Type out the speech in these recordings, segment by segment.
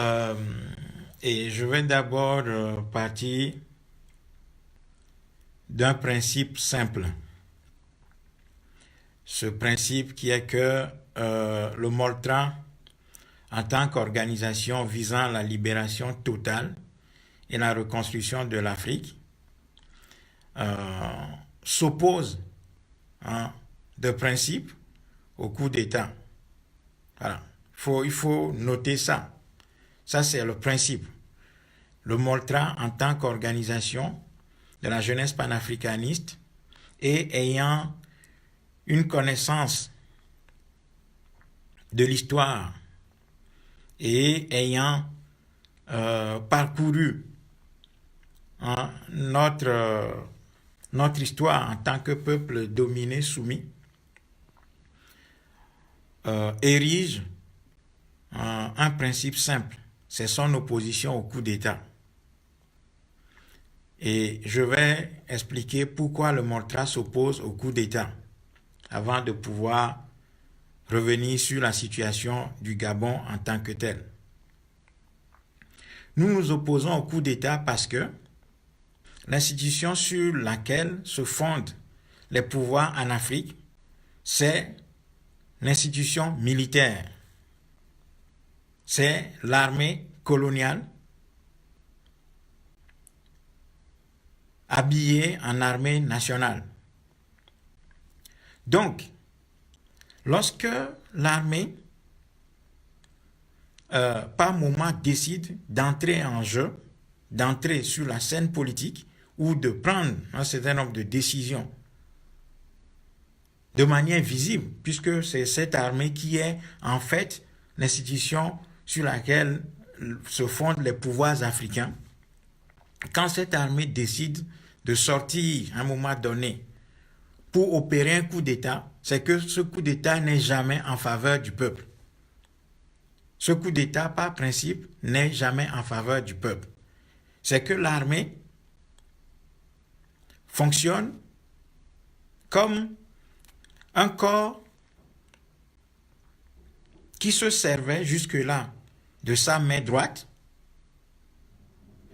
Euh, et je vais d'abord partir d'un principe simple. Ce principe qui est que le MOLTRA, en tant qu'organisation visant la libération totale et la reconstruction de l'Afrique, s'oppose de principe au coup d'État. Voilà. Il faut noter ça. Ça, c'est le principe. Le MOLTRA, en tant qu'organisation de la jeunesse panafricaniste et ayant une connaissance de l'histoire et ayant parcouru notre histoire en tant que peuple dominé, soumis, érige un principe simple, c'est son opposition au coup d'État. Et je vais expliquer pourquoi le MOLTRA s'oppose au coup d'État, avant de pouvoir revenir sur la situation du Gabon en tant que tel. Nous nous opposons au coup d'État parce que l'institution sur laquelle se fondent les pouvoirs en Afrique, c'est l'institution militaire. C'est l'armée coloniale habillée en armée nationale. Donc, lorsque l'armée, par moment, décide d'entrer en jeu, d'entrer sur la scène politique ou de prendre un certain nombre de décisions de manière visible, puisque c'est cette armée qui est en fait l'institution sur laquelle se fondent les pouvoirs africains. Quand cette armée décide de sortir à un moment donné pour opérer un coup d'État, c'est que ce coup d'État n'est jamais en faveur du peuple. Ce coup d'État, par principe, n'est jamais en faveur du peuple. C'est que l'armée fonctionne comme un corps qui se servait jusque-là de sa main droite,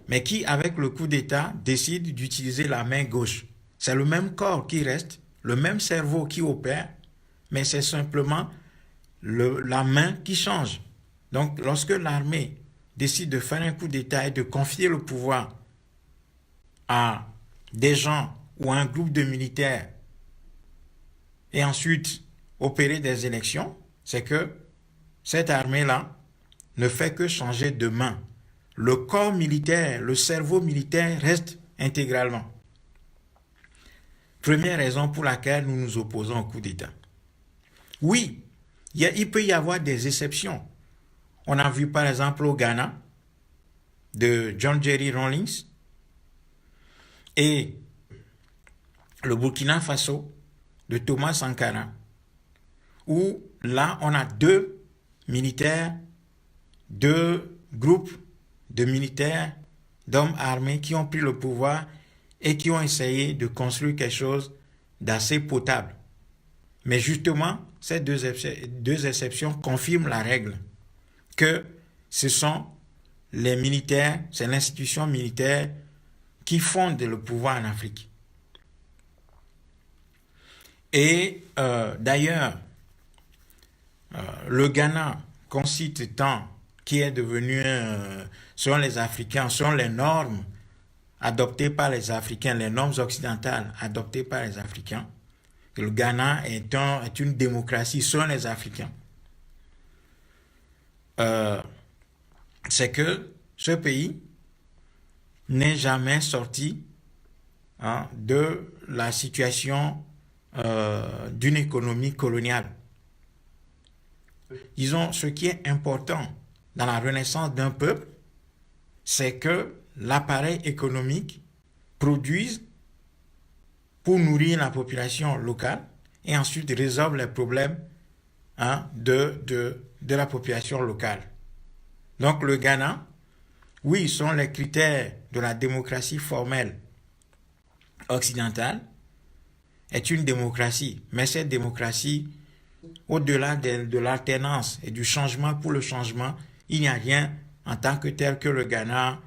mais qui, avec le coup d'État, décide d'utiliser la main gauche. C'est le même corps qui reste, le même cerveau qui opère, mais c'est simplement la main qui change. Donc, lorsque l'armée décide de faire un coup d'État et de confier le pouvoir à des gens ou à un groupe de militaires et ensuite opérer des élections, c'est que cette armée-là ne fait que changer de main. Le corps militaire, le cerveau militaire reste intégralement. Première raison pour laquelle nous nous opposons au coup d'État. Oui, il peut y avoir des exceptions. On a vu par exemple au Ghana de John Jerry Rawlings et le Burkina Faso de Thomas Sankara, où là on a deux militaires, deux groupes de militaires, d'hommes armés qui ont pris le pouvoir et qui ont essayé de construire quelque chose d'assez potable. Mais justement, ces deux exceptions confirment la règle, que ce sont les militaires, c'est l'institution militaire qui fonde le pouvoir en Afrique. Et d'ailleurs, le Ghana, qu'on cite tant, qui est devenu, selon les Africains, selon les normes adoptées par les Africains, les normes occidentales adoptées par les Africains, que le Ghana est une démocratie selon les Africains. C'est que ce pays n'est jamais sorti de la situation d'une économie coloniale. Disons, ce qui est important dans la renaissance d'un peuple, c'est que l'appareil économique produise pour nourrir la population locale et ensuite résolve les problèmes de la population locale. Donc le Ghana, oui, sont les critères de la démocratie formelle occidentale, est une démocratie, mais cette démocratie, au-delà de l'alternance et du changement pour le changement, il n'y a rien en tant que tel que le Ghana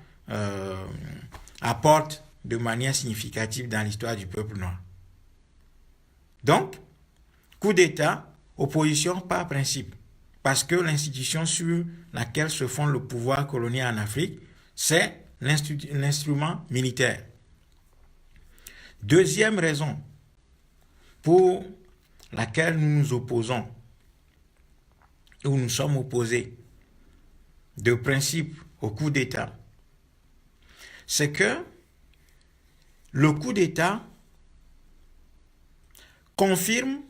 apporte de manière significative dans l'histoire du peuple noir. Donc, coup d'État, opposition par principe, parce que l'institution sur laquelle se fonde le pouvoir colonial en Afrique, c'est l'instrument militaire. Deuxième raison pour laquelle nous nous opposons, ou nous sommes opposés de principe au coup d'État, c'est que le coup d'État confirme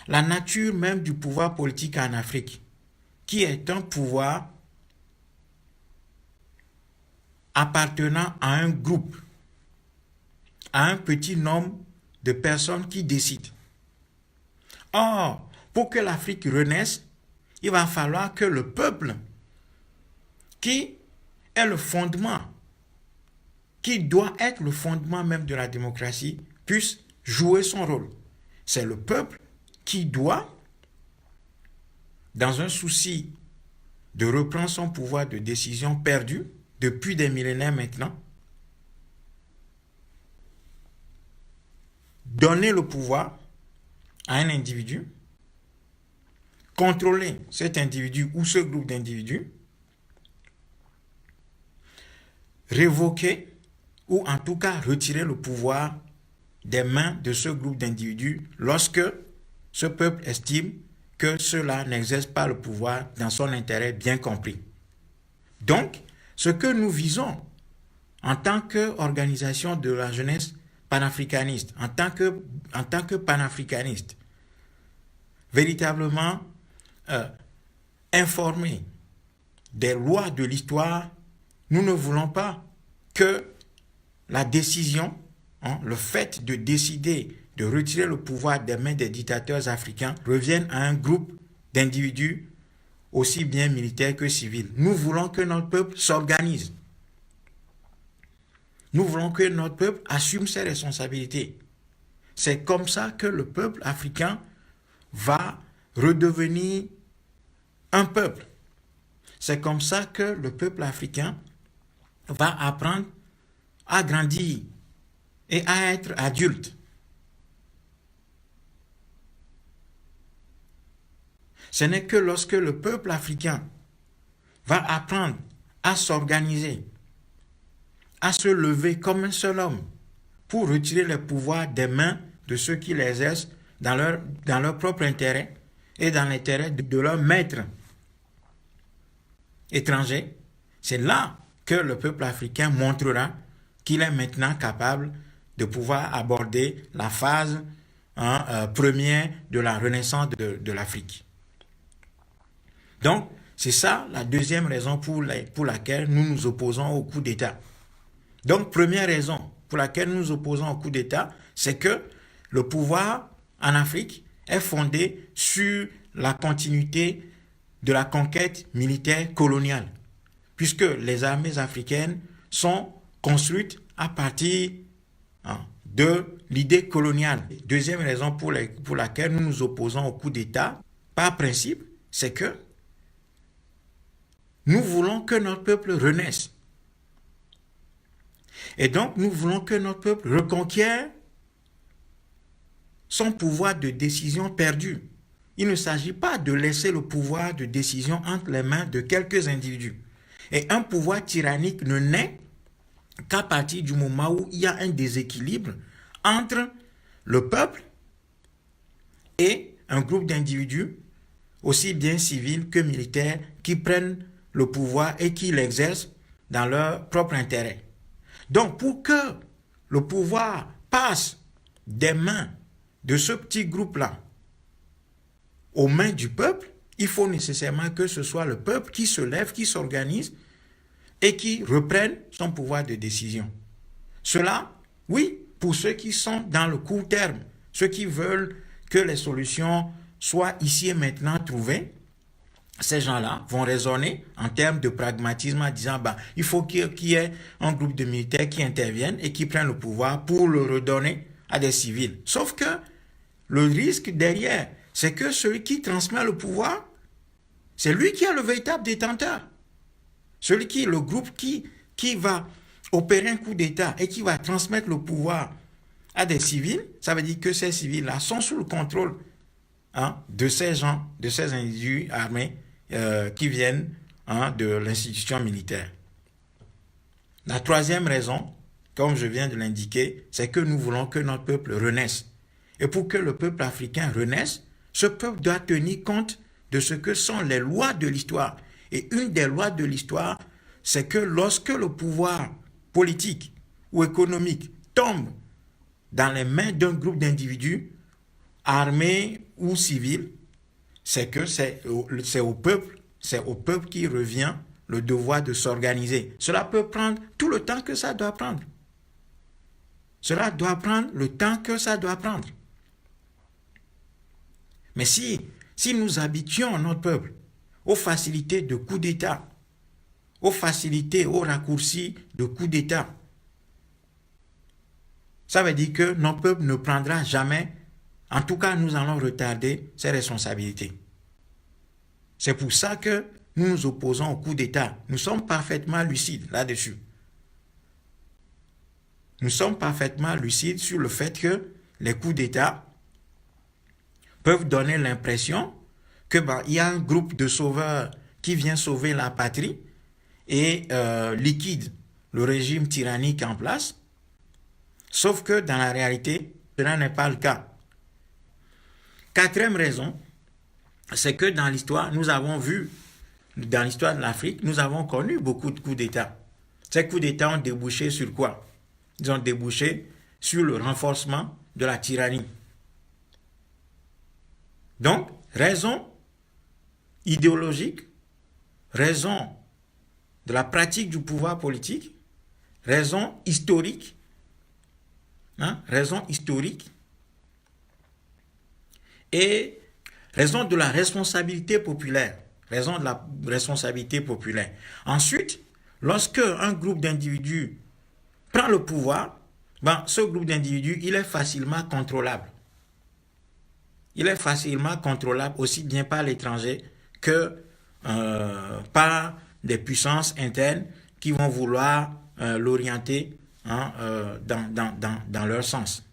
la nature même du pouvoir politique en Afrique, qui est un pouvoir appartenant à un groupe, à un petit nombre de personnes qui décident. Or, pour que l'Afrique renaisse, il va falloir que le peuple, qui est le fondement, qui doit être le fondement même de la démocratie, puisse jouer son rôle. C'est le peuple qui doit, dans un souci de reprendre son pouvoir de décision perdu depuis des millénaires maintenant, donner le pouvoir à un individu, contrôler cet individu ou ce groupe d'individus, révoquer ou en tout cas retirer le pouvoir des mains de ce groupe d'individus lorsque ce peuple estime que cela n'exerce pas le pouvoir dans son intérêt bien compris. Donc, ce que nous visons en tant qu'organisation de la jeunesse panafricaniste, en tant que panafricaniste, véritablement informés des lois de l'histoire, nous ne voulons pas que la décision, le fait de décider de retirer le pouvoir des mains des dictateurs africains revienne à un groupe d'individus aussi bien militaires que civils. Nous voulons que notre peuple s'organise. Nous voulons que notre peuple assume ses responsabilités. C'est comme ça que le peuple africain va redevenir un peuple. C'est comme ça que le peuple africain va apprendre à grandir et à être adulte. Ce n'est que lorsque le peuple africain va apprendre à s'organiser, à se lever comme un seul homme pour retirer le pouvoir des mains de ceux qui l'exercent dans leur propre intérêt et dans l'intérêt de leur maître étranger, c'est là que le peuple africain montrera qu'il est maintenant capable de pouvoir aborder la phase première de la renaissance de l'Afrique. Donc, c'est ça la deuxième raison pour laquelle nous nous opposons au coup d'État. Donc, première raison pour laquelle nous nous opposons au coup d'État, c'est que le pouvoir en Afrique est fondé sur la continuité de la conquête militaire coloniale, puisque les armées africaines sont construites à partir de l'idée coloniale. Deuxième raison pour laquelle nous nous opposons au coup d'État, par principe, c'est que nous voulons que notre peuple renaisse. Et donc, nous voulons que notre peuple reconquiert son pouvoir de décision perdu. Il ne s'agit pas de laisser le pouvoir de décision entre les mains de quelques individus. Et un pouvoir tyrannique ne naît qu'à partir du moment où il y a un déséquilibre entre le peuple et un groupe d'individus, aussi bien civils que militaires, qui prennent le pouvoir et qui l'exercent dans leur propre intérêt. Donc, pour que le pouvoir passe des mains de ce petit groupe-là aux mains du peuple, il faut nécessairement que ce soit le peuple qui se lève, qui s'organise et qui reprenne son pouvoir de décision. Cela, oui, pour ceux qui sont dans le court terme, ceux qui veulent que les solutions soient ici et maintenant trouvées, ces gens-là vont raisonner en termes de pragmatisme en disant il faut qu'il y ait un groupe de militaires qui interviennent et qui prennent le pouvoir pour le redonner à des civils. Sauf que le risque derrière, c'est que celui qui transmet le pouvoir, C'est lui qui est le véritable détenteur. Le groupe qui va opérer un coup d'État et qui va transmettre le pouvoir à des civils, ça veut dire que ces civils-là sont sous le contrôle de ces gens, de ces individus armés qui viennent de l'institution militaire. La troisième raison, comme je viens de l'indiquer, c'est que nous voulons que notre peuple renaisse. Et pour que le peuple africain renaisse, ce peuple doit tenir compte de ce que sont les lois de l'histoire. Et une des lois de l'histoire, c'est que lorsque le pouvoir politique ou économique tombe dans les mains d'un groupe d'individus, armés ou civils, c'est que c'est au peuple qui revient le devoir de s'organiser. Cela peut prendre tout le temps que ça doit prendre. Cela doit prendre le temps que ça doit prendre. Mais si nous habituons notre peuple aux facilités de coup d'État, aux facilités, aux raccourcis de coup d'État, ça veut dire que notre peuple ne prendra jamais, en tout cas nous allons retarder ses responsabilités. C'est pour ça que nous nous opposons au coup d'État. Nous sommes parfaitement lucides là-dessus. Nous sommes parfaitement lucides sur le fait que les coups d'État peuvent donner l'impression qu'il y a un groupe de sauveurs qui vient sauver la patrie et liquide le régime tyrannique en place, sauf que dans la réalité, cela n'est pas le cas. Quatrième raison, c'est que dans l'histoire, nous avons vu, dans l'histoire de l'Afrique, nous avons connu beaucoup de coups d'État. Ces coups d'État ont débouché sur quoi? Ils ont débouché sur le renforcement de la tyrannie. Donc, raison idéologique, raison de la pratique du pouvoir politique, raison historique, et raison de la responsabilité populaire. Ensuite, lorsque un groupe d'individus prend le pouvoir, ce groupe d'individus, il est facilement contrôlable. Il est facilement contrôlable aussi bien par l'étranger que par des puissances internes qui vont vouloir l'orienter dans leur sens.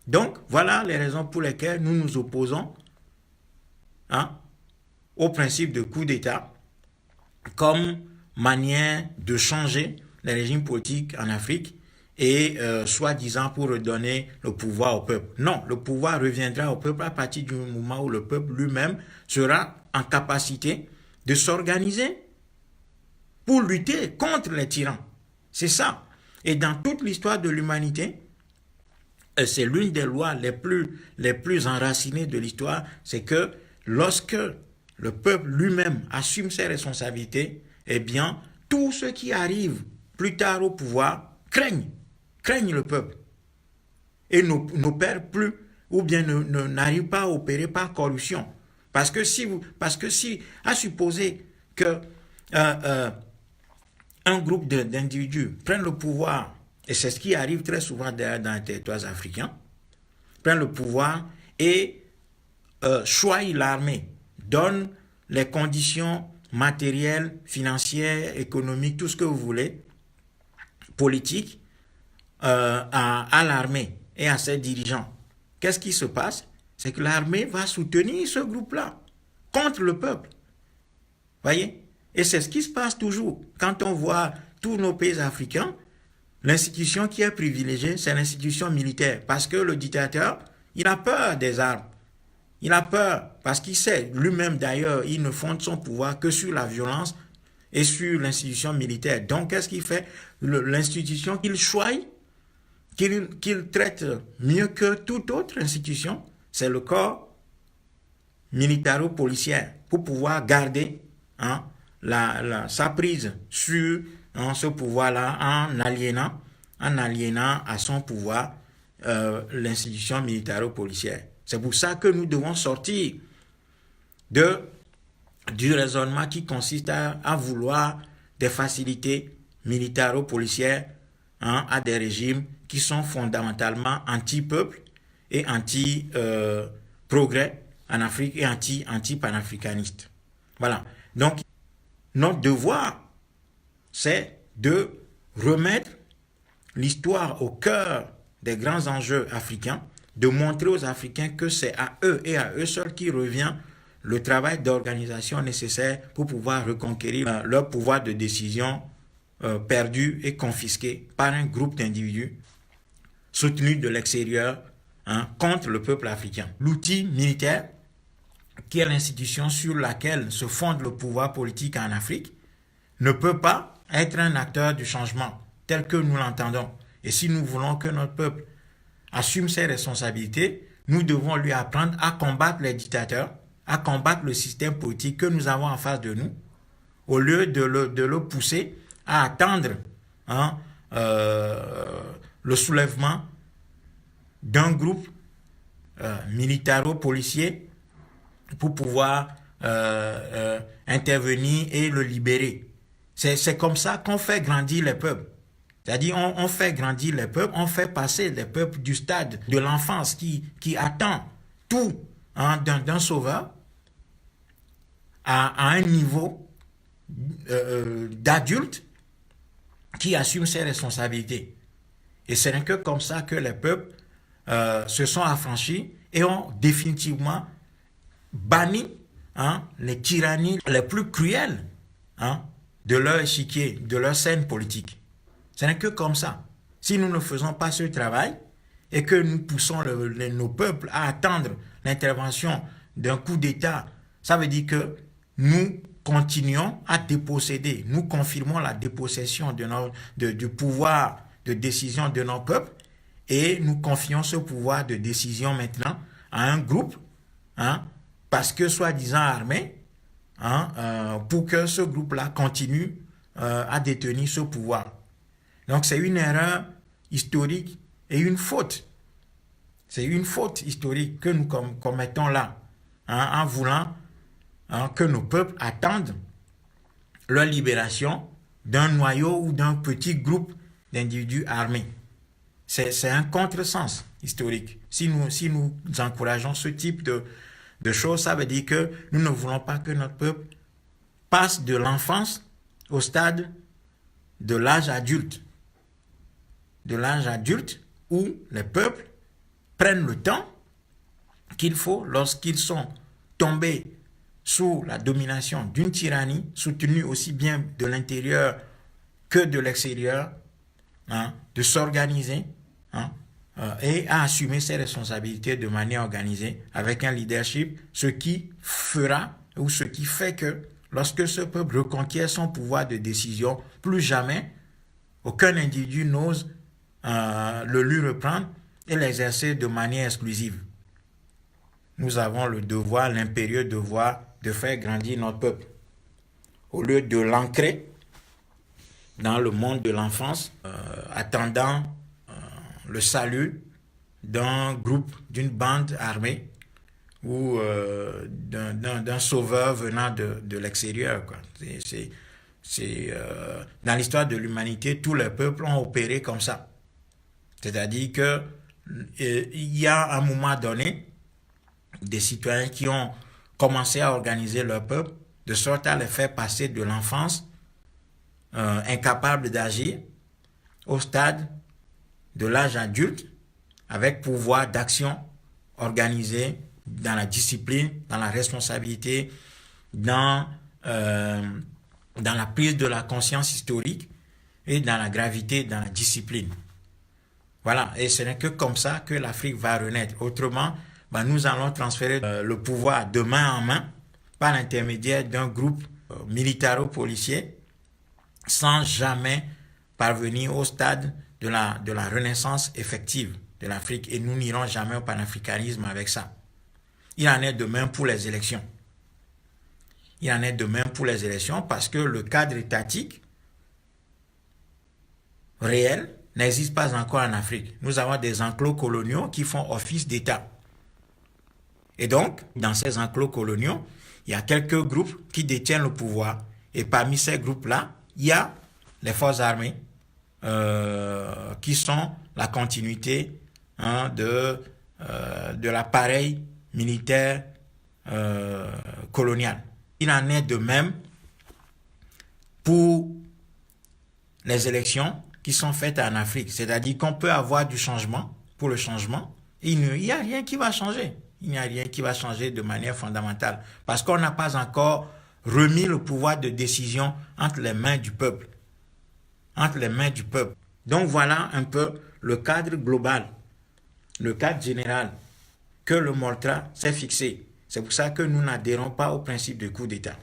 Donc, voilà les raisons pour lesquelles nous nous opposons au principe de coup d'État comme manière de changer les régimes politiques en Afrique et soi-disant pour redonner le pouvoir au peuple. Non, le pouvoir reviendra au peuple à partir du moment où le peuple lui-même sera en capacité de s'organiser pour lutter contre les tyrans. C'est ça. Et dans toute l'histoire de l'humanité, c'est l'une des lois les plus enracinées de l'histoire, c'est que lorsque le peuple lui-même assume ses responsabilités, eh bien, tous ceux qui arrivent plus tard au pouvoir craignent le peuple et n'opèrent plus ou bien n'arrivent pas à opérer par corruption. Parce que si à supposer que un groupe d'individus prennent le pouvoir, et c'est ce qui arrive très souvent dans les territoires africains, prennent le pouvoir et choisissent l'armée, donnent les conditions matérielles, financières, économiques, tout ce que vous voulez, politiques, à l'armée et à ses dirigeants. Qu'est-ce qui se passe? C'est que l'armée va soutenir ce groupe-là contre le peuple. Voyez? Et c'est ce qui se passe toujours. Quand on voit tous nos pays africains, l'institution qui est privilégiée, c'est l'institution militaire. Parce que le dictateur, il a peur des armes. Il a peur parce qu'il sait, lui-même d'ailleurs, il ne fonde son pouvoir que sur la violence et sur l'institution militaire. Donc, qu'est-ce qu'il fait? L'institution qu'il choisit, qu'il traite mieux que toute autre institution, c'est le corps militaro-policier pour pouvoir garder sa prise sur ce pouvoir-là en aliénant à son pouvoir l'institution militaro-policière. C'est pour ça que nous devons sortir du raisonnement qui consiste à vouloir des facilités militaro-policières à des régimes qui sont fondamentalement anti-peuple et anti-progrès en Afrique et anti-panafricanistes. Voilà. Donc, notre devoir, c'est de remettre l'histoire au cœur des grands enjeux africains, de montrer aux Africains que c'est à eux et à eux seuls qui revient le travail d'organisation nécessaire pour pouvoir reconquérir leur pouvoir de décision perdu et confisqué par un groupe d'individus soutenus de l'extérieur contre le peuple africain. L'outil militaire, qui est l'institution sur laquelle se fonde le pouvoir politique en Afrique, ne peut pas être un acteur du changement tel que nous l'entendons. Et si nous voulons que notre peuple assume ses responsabilités, nous devons lui apprendre à combattre les dictateurs, à combattre le système politique que nous avons en face de nous, au lieu de le pousser à attendre le soulèvement d'un groupe militaro-policier pour pouvoir intervenir et le libérer. C'est comme ça qu'on fait grandir les peuples. C'est-à-dire on fait grandir les peuples, on fait passer les peuples du stade de l'enfance qui attend tout d'un sauveur à un niveau d'adulte qui assume ses responsabilités. Et ce n'est que comme ça que les peuples se sont affranchis et ont définitivement banni les tyrannies les plus cruelles de leur échiquier, de leur scène politique. Ce n'est que comme ça. Si nous ne faisons pas ce travail et que nous poussons nos peuples à attendre l'intervention d'un coup d'État, ça veut dire que nous continuons à déposséder, nous confirmons la dépossession du pouvoir de décision de nos peuples et nous confions ce pouvoir de décision maintenant à un groupe, parce que soi-disant armé, pour que ce groupe-là continue à détenir ce pouvoir. Donc c'est une erreur historique et une faute. C'est une faute historique que nous commettons là, en voulant que nos peuples attendent leur libération d'un noyau ou d'un petit groupe d'individus armés. C'est un contresens historique. Si nous encourageons ce type de choses, ça veut dire que nous ne voulons pas que notre peuple passe de l'enfance au stade de l'âge adulte. De l'âge adulte où les peuples prennent le temps qu'il faut lorsqu'ils sont tombés sous la domination d'une tyrannie soutenue aussi bien de l'intérieur que de l'extérieur, de s'organiser et à assumer ses responsabilités de manière organisée avec un leadership, ce qui fera ou ce qui fait que lorsque ce peuple reconquiert son pouvoir de décision, plus jamais aucun individu n'ose le lui reprendre et l'exercer de manière exclusive. Nous avons le devoir, l'impérieux devoir de faire grandir notre peuple. Au lieu de l'ancrer dans le monde de l'enfance, attendant le salut d'un groupe, d'une bande armée ou d'un sauveur venant de l'extérieur. Dans l'histoire de l'humanité, tous les peuples ont opéré comme ça. C'est-à-dire qu'il y a un moment donné des citoyens qui ont commencé à organiser leur peuple de sorte à les faire passer de l'enfance incapables d'agir au stade de l'âge adulte avec pouvoir d'action organisé dans la discipline, dans la responsabilité, dans la prise de la conscience historique et dans la gravité, dans la discipline. Voilà, et ce n'est que comme ça que l'Afrique va renaître. Autrement, nous allons transférer le pouvoir de main en main par l'intermédiaire d'un groupe militaro-policier sans jamais parvenir au stade de la renaissance effective de l'Afrique. Et nous n'irons jamais au panafricanisme avec ça. Il en est de même pour les élections. Il en est de même pour les élections parce que le cadre étatique réel n'existe pas encore en Afrique. Nous avons des enclos coloniaux qui font office d'État. Et donc, dans ces enclos coloniaux, il y a quelques groupes qui détiennent le pouvoir. Et parmi ces groupes-là, il y a les forces armées qui sont la continuité de l'appareil militaire colonial. Il en est de même les élections qui sont faites en Afrique. C'est-à-dire qu'on peut avoir du changement pour le changement. Il n'y a rien qui va changer. Il n'y a rien qui va changer de manière fondamentale. Parce qu'on n'a pas encore remis le pouvoir de décision entre les mains du peuple. Entre les mains du peuple. Donc voilà un peu le cadre global, le cadre général que le MOLTRA s'est fixé. C'est pour ça que nous n'adhérons pas au principe de coup d'État.